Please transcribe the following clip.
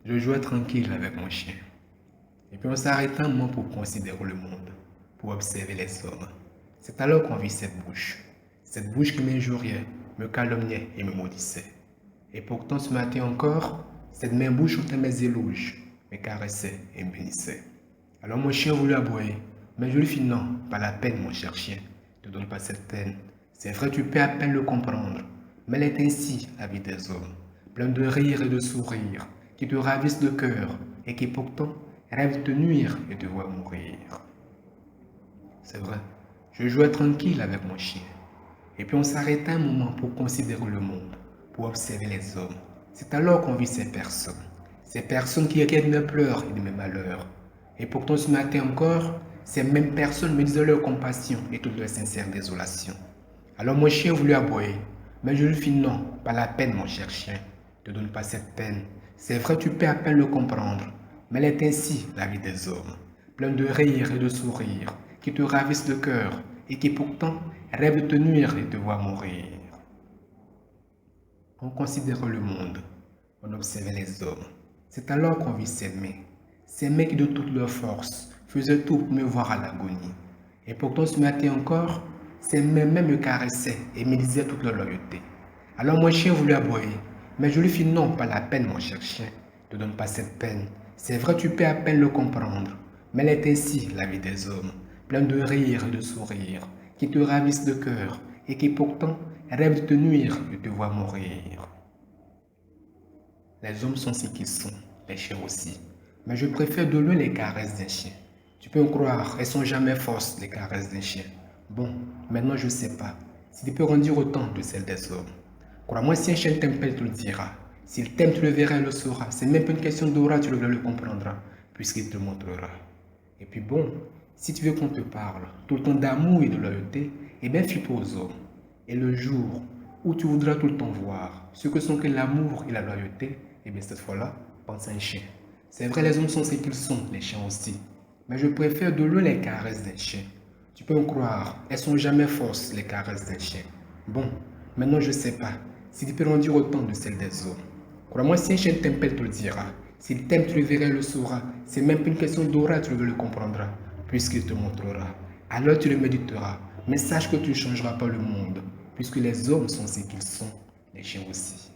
Je jouais tranquille avec mon chien. Et puis on s'arrêta un moment pour considérer le monde, pour observer les hommes. C'est alors qu'on vit cette bouche qui m'injuriait, me calomniait et me maudissait. Et pourtant ce matin encore, cette même bouche chantait mes éloges, me caressait et me bénissait. Alors mon chien voulut aboyer, mais je lui fis non, pas la peine mon cher chien, ne donne pas cette peine. C'est vrai tu peux à peine le comprendre, mais elle est ainsi la vie des hommes, plein de rires et de sourires, qui te ravissent le cœur et qui pourtant rêvent de te nuire et te voir mourir. C'est vrai, je jouais tranquille avec mon chien. Et puis on s'arrêta un moment pour considérer le monde, pour observer les hommes. C'est alors qu'on vit ces personnes qui inquiètent mes pleurs et de mes malheurs. Et pourtant ce matin encore, ces mêmes personnes me disaient leur compassion et toute leur sincère désolation. Alors mon chien voulut aboyer, mais je lui fis non, pas la peine mon cher chien, ne donne pas cette peine. C'est vrai tu peux à peine le comprendre, mais elle est ainsi la vie des hommes, plein de rires et de sourires, qui te ravissent le cœur et qui pourtant rêvent de te nuire et te voir mourir. On considère le monde, on observe les hommes. C'est alors qu'on vit ces mains qui de toute leur force faisaient tout pour me voir à l'agonie. Et pourtant ce matin encore, ces mains même me caressaient et me disaient toute leur loyauté. Alors mon chien voulut aboyer, mais je lui fis non, pas la peine mon cher chien, ne donne pas cette peine. C'est vrai tu peux à peine le comprendre, mais elle est ainsi la vie des hommes, plein de rires et de sourires, qui te ravissent le cœur et qui pourtant rêvent de te nuire et de te voir mourir. Les hommes sont ce qu'ils sont, les chiens aussi. Mais je préfère de loin les caresses d'un chien. Tu peux me croire, elles sont jamais fausses, les caresses d'un chien. Bon, maintenant je sais pas si tu peux en dire autant de celles des hommes. Crois-moi, si un chien t'aime, il te le dira. S'il t'aime, tu le verras et le sauras. C'est même pas une question d'aura, tu le comprendras, puisqu'il te montrera. Et puis bon, si tu veux qu'on te parle tout le temps d'amour et de loyauté, eh bien fie-toi aux hommes. Et le jour où tu voudras tout le temps voir ce que sont que l'amour et la loyauté, eh bien cette fois-là, pense à un chien. C'est vrai, les hommes sont ce qu'ils sont, les chiens aussi. Mais je préfère de loin les caresses d'un chien. Tu peux me croire, elles sont jamais fausses, les caresses d'un chien. Bon, maintenant je sais pas si tu peux en dire autant de celles des hommes. Crois-moi, si un chien t'aime, il te le dira. S'il t'aime, tu le verras et le sauras. C'est même pas une question d'aura, tu le comprendras, puisqu'il te montrera. Alors tu le méditeras. Mais sache que tu ne changeras pas le monde, puisque les hommes sont ce qu'ils sont, les chiens aussi.